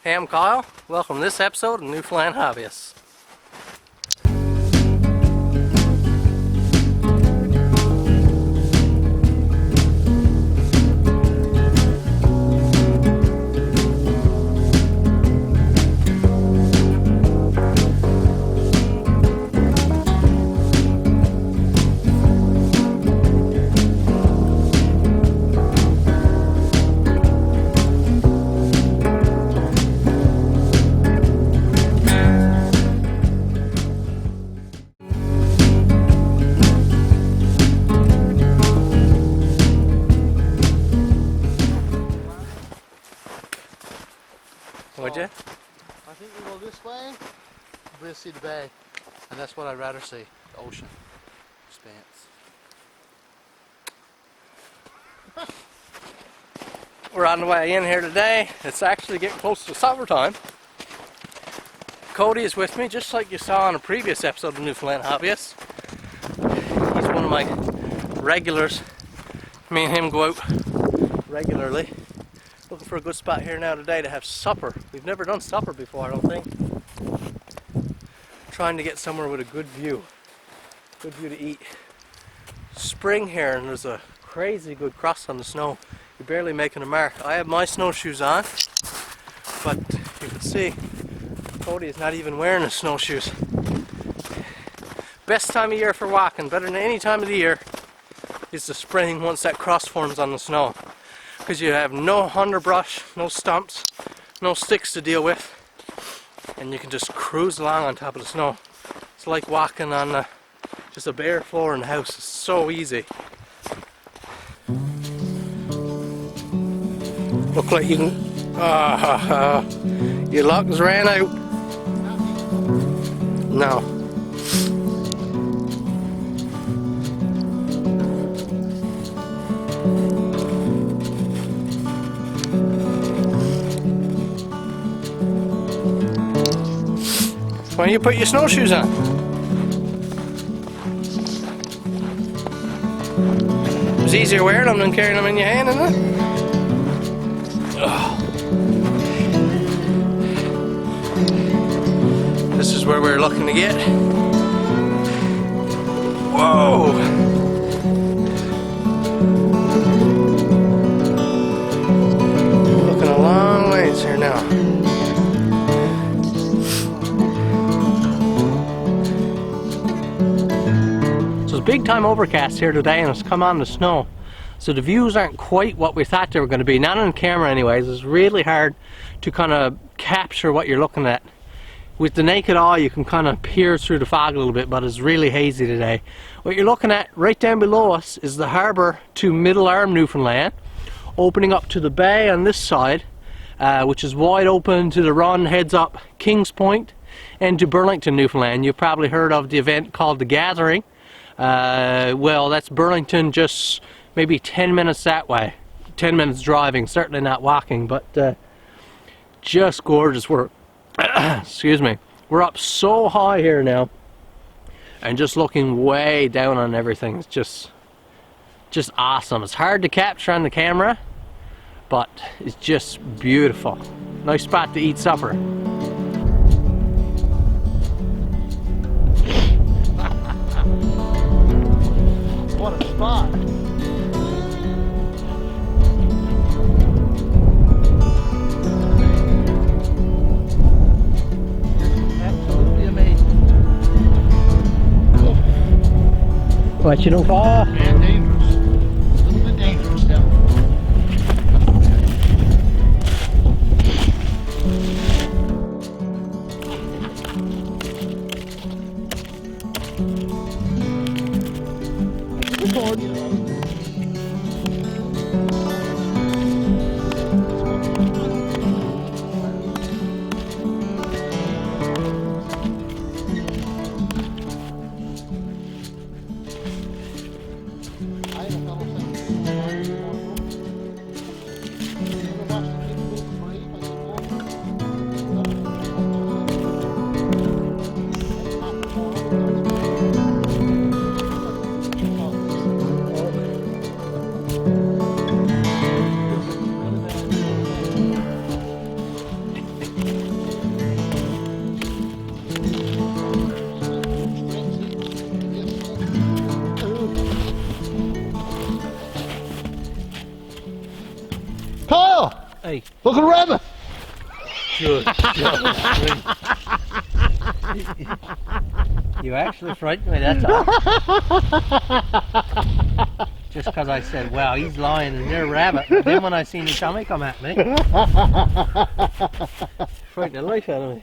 Hey, I'm Kyle. Welcome to this episode of Newfoundland Hobbyist. Would you? I think we go this way, we'll see the bay, and that's what I'd rather see, the ocean expanse. We're on the way in here today. It's actually getting close to summertime. Cody is with me, just like you saw in a previous episode of Newfoundland Hobbyist. He's one of my regulars. Me and him go out regularly. Looking for a good spot here now today to have supper. We've never done supper before, I don't think. Trying to get somewhere with a good view. Good view to eat. Spring here and there's a crazy good crust on the snow. You're barely making a mark. I have my snowshoes on, but you can see Cody is not even wearing his snowshoes. Best time of year for walking, better than any time of the year, is the spring once that crust forms on the snow. Because you have no underbrush, no stumps, no sticks to deal with, and you can just cruise along on top of the snow. It's like walking on just a bare floor in the house. It's so easy. Look like you can... your luck's ran out. No. Why don't you put your snowshoes on? It was easier wearing them than carrying them in your hand, isn't it? Ugh. This is where we're looking to get. Whoa! Looking a long ways here now. Big time overcast here today and it's come on the snow, so the views aren't quite what we thought they were going to be, not on camera anyways. It's really hard to kind of capture what you're looking at. With the naked eye you can kind of peer through the fog a little bit, but it's really hazy today. What you're looking at right down below us is the harbour to Middle Arm, Newfoundland, opening up to the bay on this side, which is wide open to the run, heads up Kings Point and to Burlington, Newfoundland. You've probably heard of the event called The Gathering. Well, that's Burlington, just maybe 10 minutes that way. 10 minutes driving, certainly not walking, but just gorgeous work. Excuse me. We're up so high here now and just looking way down on everything. It's just awesome. It's hard to capture on the camera, but it's just beautiful. Nice spot to eat supper. What a spot! Absolutely amazing. Watching them fall. And dangerous. A little bit dangerous, yeah. Look at the rabbit! Good. You actually frightened me, that's all. Just because I said, wow, he's lying and they're a rabbit. But then when I seen his tummy come at me, frightened the life out of me.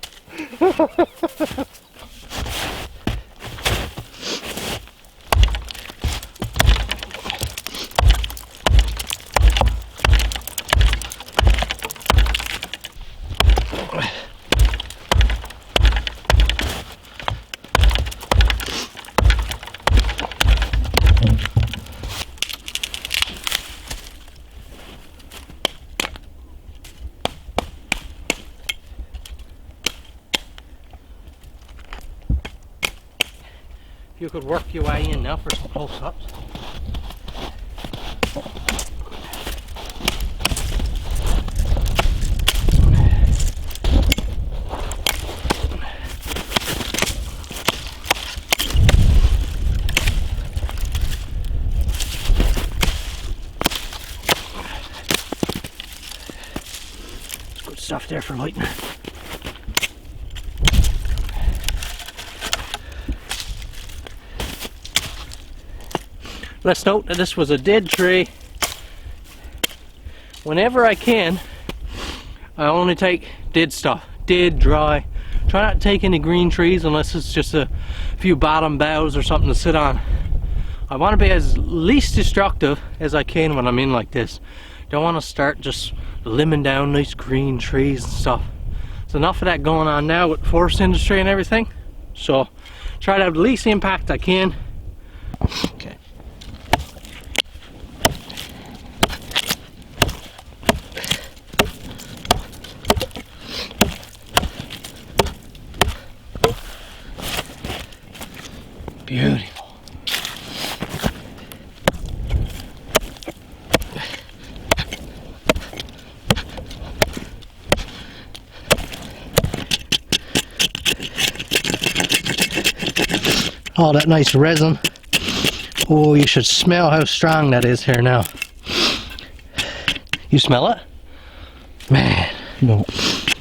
If you could work your way in now for some close-ups. Good stuff there for lighting. Let's note that this was a dead tree. Whenever I can, I only take dead stuff, dead, dry. Try not to take any green trees unless it's just a few bottom boughs or something to sit on. I want to be as least destructive as I can when I'm in like this. Don't want to start just limbing down nice green trees and stuff. There's enough of that going on now with the forest industry and everything. So try to have the least impact I can. Okay. Beautiful. All that nice resin. Oh, you should smell how strong that is here now. You smell it? Man, no.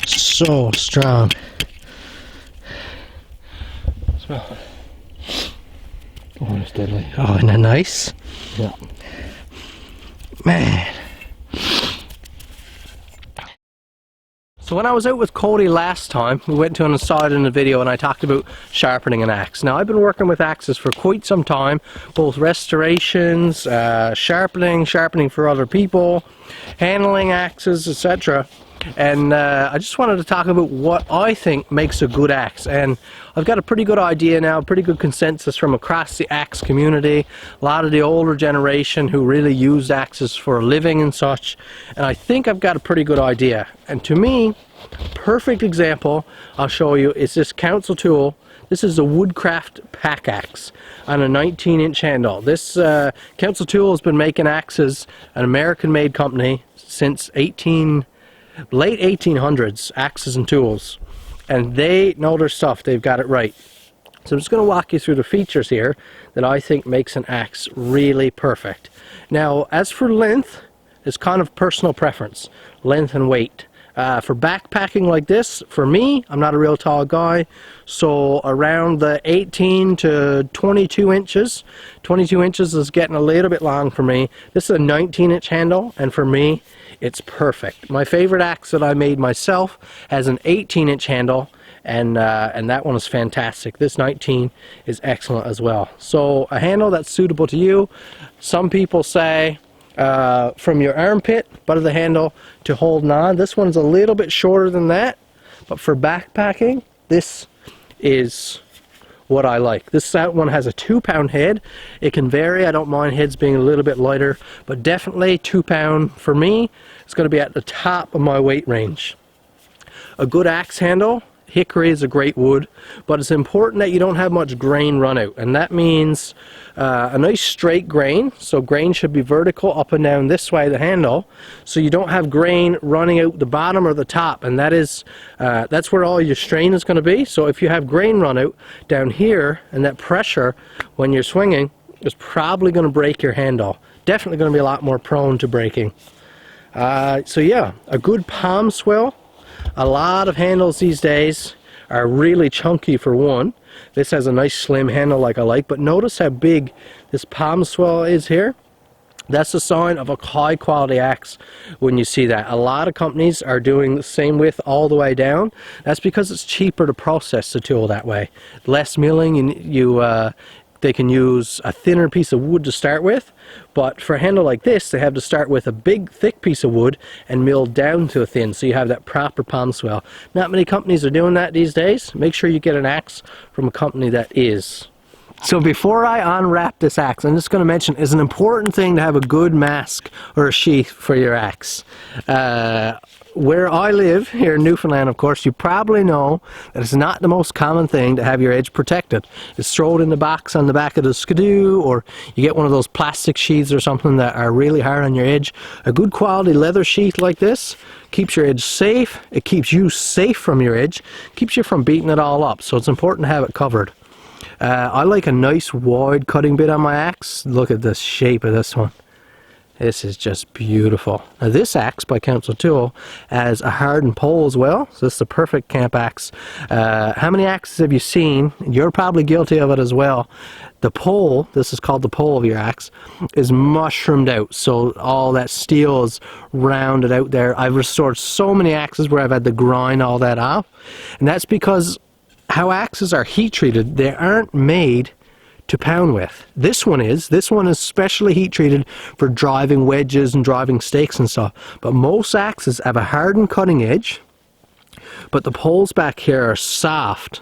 So strong. Smell it. Oh, it's deadly. Oh, isn't that nice? Yeah. Man. So when I was out with Cody last time, we went to an aside in the video and I talked about sharpening an axe. Now I've been working with axes for quite some time, both restorations, sharpening for other people, handling axes, etc. And I just wanted to talk about what I think makes a good axe. And I've got a pretty good idea now, pretty good consensus from across the axe community. A lot of the older generation who really used axes for a living and such. And I think I've got a pretty good idea. And to me, perfect example I'll show you is this council tool. This is a Woodcraft pack axe on a 19-inch handle. This council tool has been making axes, an American-made company, since late 1800s, axes and tools, and they know their stuff. They've got it right. So I'm just going to walk you through the features here that I think makes an axe really perfect. Now, as for length, it's kind of personal preference, length and weight. For backpacking like this, for me, I'm not a real tall guy, so around the 18 to 22 inches. 22 inches is getting a little bit long for me. This is a 19-inch handle, and for me, it's perfect. My favorite axe that I made myself has an 18-inch handle, and that one is fantastic. This 19 is excellent as well. So a handle that's suitable to you. Some people say from your armpit, butt of the handle, to holding on. This one's a little bit shorter than that, but for backpacking, this is what I like. That one has a 2-pound head. It can vary. I don't mind heads being a little bit lighter, but definitely 2 pound for me. It's going to be at the top of my weight range. A good axe handle. Hickory is a great wood, but it's important that you don't have much grain run out, and that means a nice straight grain. So grain should be vertical up and down this way, the handle, so you don't have grain running out the bottom or the top, and that's where all your strain is going to be. So if you have grain run out down here, and that pressure when you're swinging is probably going to break your handle. Definitely going to be a lot more prone to breaking. So yeah, a good palm swell. A lot of handles these days are really chunky for one. This has a nice slim handle like I like, but notice how big this palm swell is here. That's a sign of a high quality axe when you see that. A lot of companies are doing the same width all the way down. That's because it's cheaper to process the tool that way. Less milling, and they can use a thinner piece of wood to start with, but for a handle like this they have to start with a big thick piece of wood and mill down to a thin, so you have that proper palm swell. Not many companies are doing that these days. Make sure you get an axe from a company that is. So before I unwrap this axe, I'm just going to mention it's an important thing to have a good mask or a sheath for your axe. Where I live, here in Newfoundland, of course, you probably know that it's not the most common thing to have your edge protected. It's thrown in the box on the back of the skidoo, or you get one of those plastic sheaths or something that are really hard on your edge. A good quality leather sheath like this keeps your edge safe. It keeps you safe from your edge, keeps you from beating it all up, so it's important to have it covered. I like a nice wide cutting bit on my axe. Look at the shape of this one. This is just beautiful. Now this axe by Council Tool has a hardened pole as well, so this is the perfect camp axe. How many axes have you seen? You're probably guilty of it as well. The pole, this is called the pole of your axe, is mushroomed out, so all that steel is rounded out there. I've restored so many axes where I've had to grind all that off, and that's because how axes are heat treated, they aren't made to pound with. This one is specially heat treated for driving wedges and driving stakes and stuff. But most axes have a hardened cutting edge, but the poles back here are soft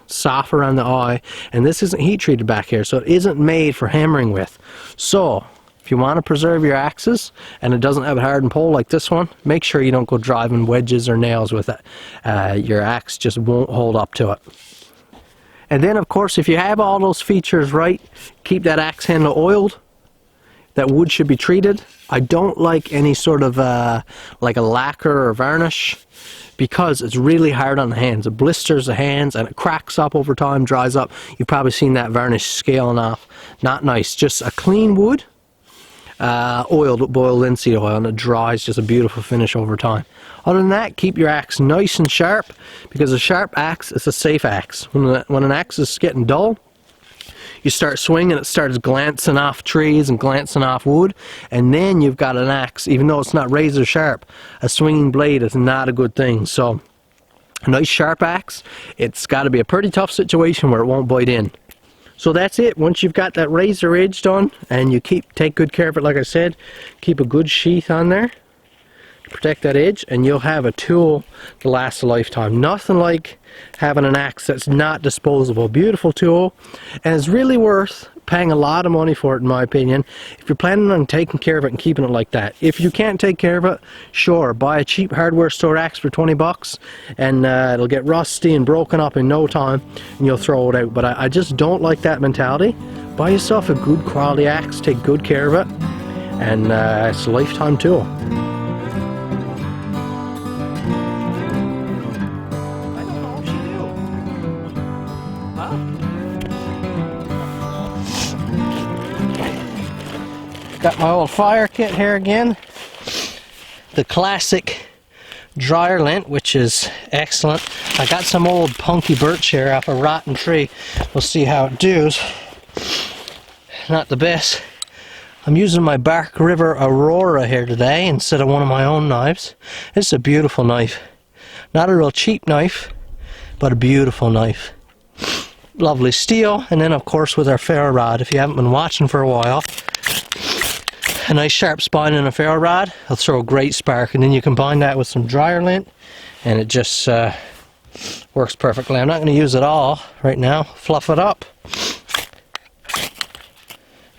around the eye, and this isn't heat treated back here, so it isn't made for hammering with. So if you want to preserve your axes and it doesn't have a hardened pole like this one, make sure you don't go driving wedges or nails with it. Your axe just won't hold up to it. And then of course, if you have all those features right, keep that axe handle oiled. That wood should be treated. I don't like any sort of like a lacquer or varnish, because it's really hard on the hands. It blisters the hands and it cracks up over time, dries up. You've probably seen that varnish scaling off. Not nice. Just a clean wood, oiled, boiled linseed oil, and it dries, just a beautiful finish over time. Other than that, keep your axe nice and sharp, because a sharp axe is a safe axe. When an axe is getting dull, you start swinging, it starts glancing off trees and glancing off wood, and then you've got an axe. Even though it's not razor sharp, a swinging blade is not a good thing. So a nice sharp axe, it's got to be a pretty tough situation where it won't bite in. So that's it. Once you've got that razor edge done, and you take good care of it, like I said, keep a good sheath on there to protect that edge, and you'll have a tool to last a lifetime. Nothing like having an axe that's not disposable. Beautiful tool, and it's really worth paying a lot of money for it, in my opinion, if you're planning on taking care of it and keeping it like that. If you can't take care of it, sure, buy a cheap hardware store axe for 20 bucks, and it'll get rusty and broken up in no time, and you'll throw it out. But I just don't like that mentality. Buy yourself a good quality axe, take good care of it, and it's a lifetime tool. Got my old fire kit here again. The classic dryer lint, which is excellent. I got some old punky birch here off a rotten tree. We'll see how it does. Not the best. I'm using my Bark River Aurora here today instead of one of my own knives. It's a beautiful knife. Not a real cheap knife, but a beautiful knife. Lovely steel, and then of course with our ferro rod. If you haven't been watching for a while, a nice sharp spine and a ferro rod will throw a great spark, and then you combine that with some dryer lint and it just works perfectly. I'm not going to use it all right now. Fluff it up,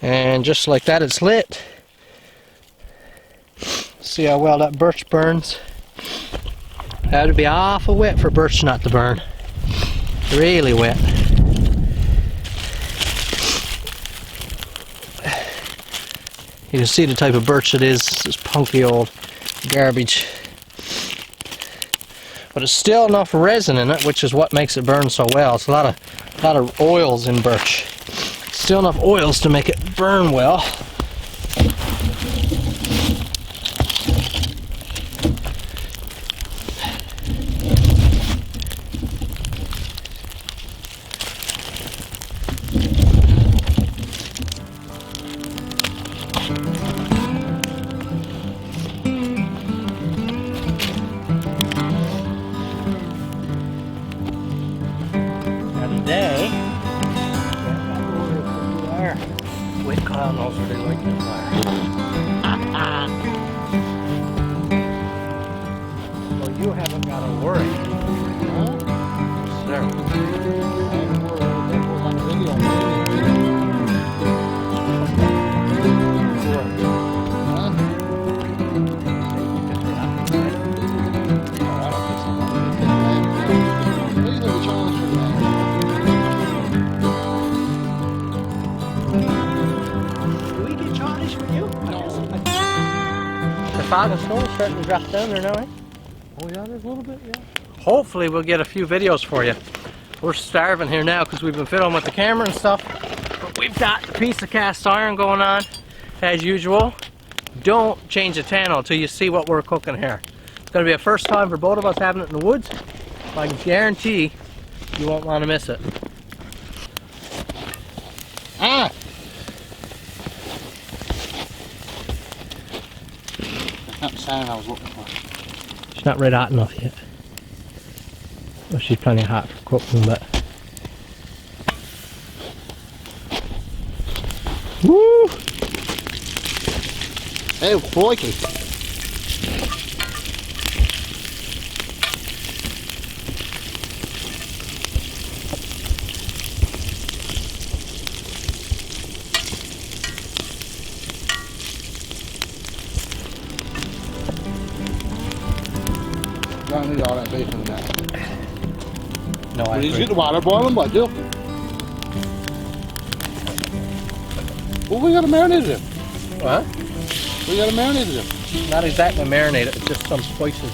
and just like that it's lit. See how well that birch burns. That would be awful wet for birch not to burn. Really wet. You can see the type of birch it is. It's punky old garbage. But it's still enough resin in it, which is what makes it burn so well. It's a lot of oils in birch. Still enough oils to make it burn well. today, we are. Wait, Kyle knows where they like the fire. Well, you haven't got to worry. No? Sir. The fog and snow is starting to drop down there now, eh? Oh yeah, there's a little bit, yeah. Hopefully we'll get a few videos for you. We're starving here now because we've been fiddling with the camera and stuff. But we've got a piece of cast iron going on, as usual. Don't change the channel until you see what we're cooking here. It's going to be a first time for both of us having it in the woods. I can guarantee you won't want to miss it. Ah! That's not the sound I was looking for. It's not red hot enough yet. Well, she's plenty hot for cooking, but... Woo! Hey, crikey. Don't need all that bacon in that. No, I Well, you agree. get the water boiling, but do. Well, we got to marinate it. What? We got to marinate it. Not exactly marinated, it's just some spices.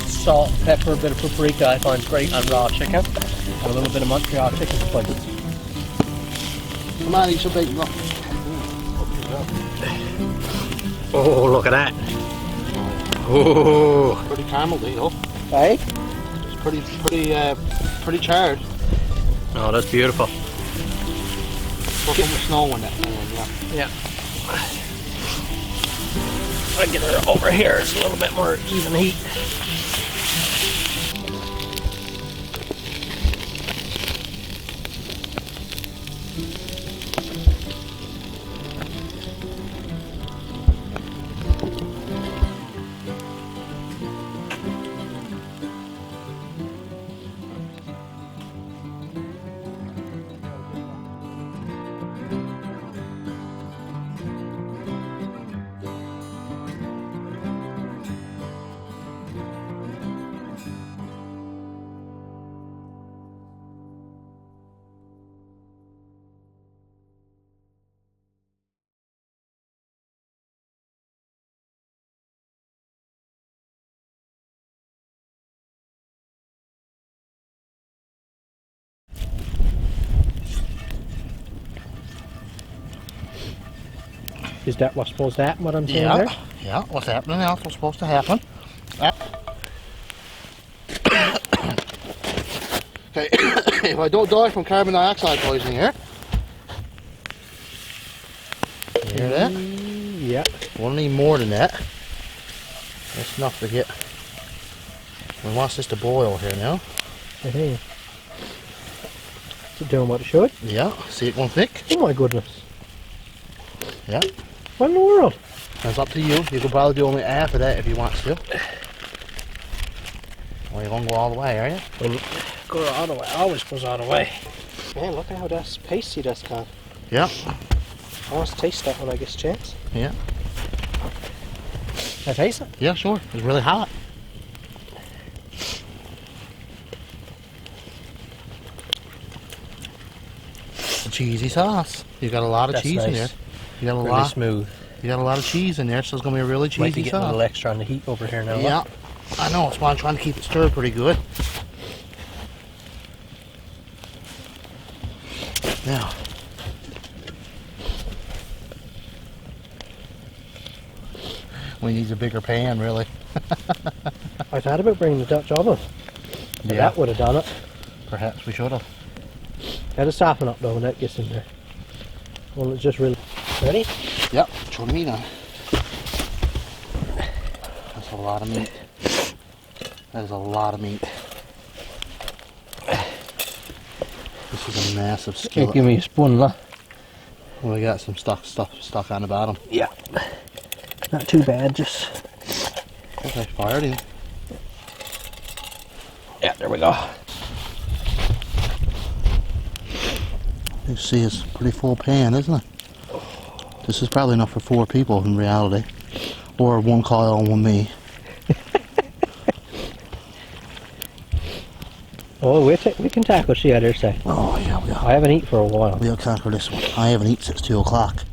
Salt, pepper, a bit of paprika I find great on raw chicken. And a little bit of Montreal chicken spices. Come on, eat some bacon. Look. Oh, look at that. Oh. Pretty caramely, though. Hey? It's pretty charred. Oh, that's beautiful. Cooking with snow in that pan, yeah. Yeah. I'll get her over here. It's a little bit more even heat. Is that what's supposed to happen, what I'm saying there? Yeah, what's happening now? What's supposed to happen? Okay, if I don't die from carbon dioxide poisoning here. You hear that? Yeah. We'll need more than that. That's enough to get. We want this to boil here now. Hey. Is it doing what it should? Yeah, see it going thick? Oh my goodness. Yeah. What in the world? That's up to you. You can probably do only half of that if you want to. Well, you won't go all the way, are you? Well, go all the way. Always goes all the way. Man, look at how that's pasty that's gone. Yeah. I want to taste that when I get a chance. Yeah. Can I taste it? Yeah, sure. It's really hot. It's a cheesy sauce. You got a lot of That's cheese in nice. there. You got a Really lot. smooth. You got a lot of cheese in there, so it's gonna be a really Might be cheesy getting a sauce. little extra on the heat over here now. Yeah, Look. I know. That's why I'm trying to keep it stirred pretty good. Now, we need a bigger pan, really. I thought about bringing the Dutch oven. Yeah. That would have done it. Perhaps we should have. Got to soften up though when that gets in there. Well, it's just really... Ready? Yep, show the meat on. That's a lot of meat. That is a lot of meat. This is a massive Here, skillet. give me a spoon, look. We got some stuck on the bottom. Yeah. Not too bad, just... Okay, fired in. Yeah, there we go. You see, it's a pretty full pan, isn't it? This is probably enough for 4 people in reality. Or 1 Kyle and 1 me. Oh, we can tackle the other side. Oh, yeah, we I haven't eaten for a while. We'll conquer this one. I haven't eaten since 2 o'clock.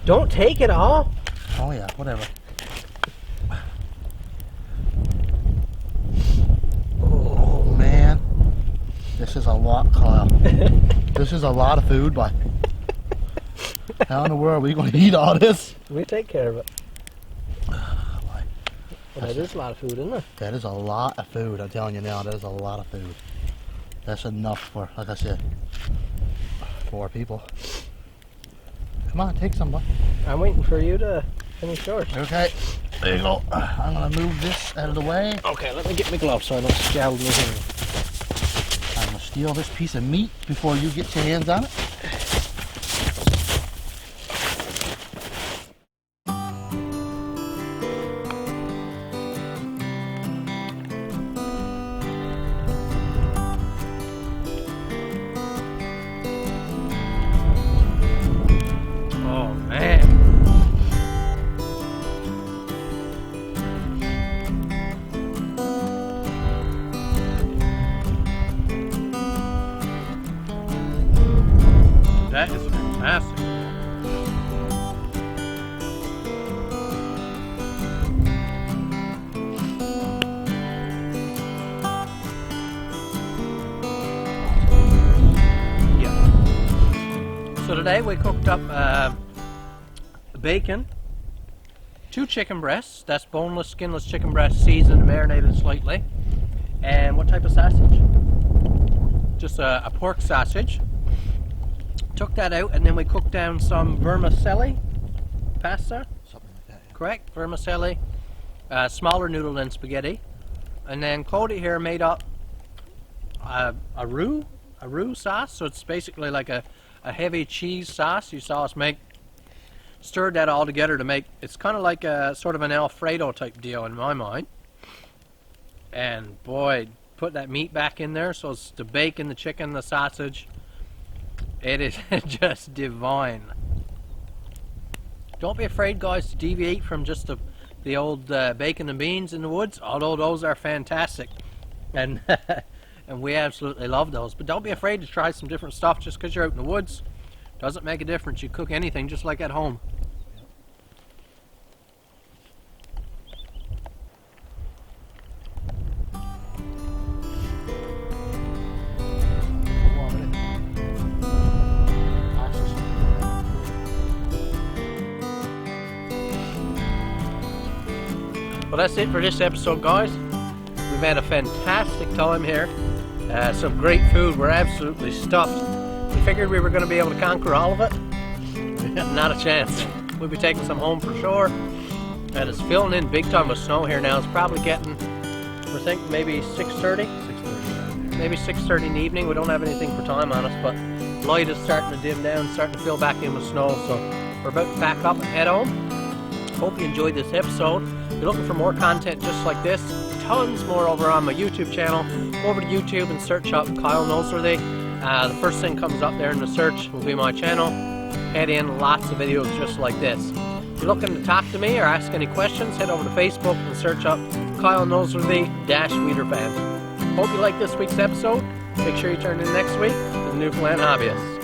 Don't take it all. Oh, yeah, whatever. Oh, man. This is a lot, Kyle. This is a lot of food, but how in the world are we going to eat all this? We take care of it. Well, that is a lot of food, isn't it? That is a lot of food. I'm telling you now, that is a lot of food. That's enough for, like I said, 4 people. Come on, take some, bud. I'm waiting for you to finish yours. Okay, there you go. I'm going to move this out of the way. Okay, let me get my gloves so I don't scald my hand. I'm going to steal this piece of meat before you get your hands on it. That is fantastic. Yeah. So today we cooked up bacon, 2 chicken breasts, that's boneless, skinless chicken breast, seasoned and marinated slightly. And what type of sausage? Just a pork sausage. Took that out and then we cooked down some vermicelli pasta. Something like that, yeah. Correct, vermicelli, smaller noodle than spaghetti. And then Cody here made up a roux sauce, so it's basically like a heavy cheese sauce you saw us make. Stirred that all together to make, it's kind of like a sort of an Alfredo type deal in my mind. And boy, put that meat back in there, so it's the bacon, the chicken, the sausage. It is just divine. Don't be afraid, guys, to deviate from just the old bacon and beans in the woods, although those are fantastic. And and we absolutely love those. But don't be afraid to try some different stuff just because you're out in the woods. Doesn't make a difference. You cook anything just like at home. Well, that's it for this episode, guys. We've had a fantastic time here. Some great food. We're absolutely stuffed. We figured we were going to be able to conquer all of it. Not a chance. We'll be taking some home for sure. And it's filling in big time with snow here now. It's probably getting, we're thinking maybe 6:30? 6:30. Maybe 6:30 in the evening. We don't have anything for time on us, but light is starting to dim down, starting to fill back in with snow. So we're about to pack up and head home. Hope you enjoyed this episode. If you're looking for more content just like this, tons more over on my YouTube channel. Go over to YouTube and search up Kyle Noseworthy. The first thing comes up there in the search will be my channel. Head in, lots of videos just like this. If you're looking to talk to me or ask any questions, head over to Facebook and search up Kyle Noseworthy-Weeder Fan. Hope you liked this week's episode. Make sure you turn in next week to the Newfoundland Hobbyist.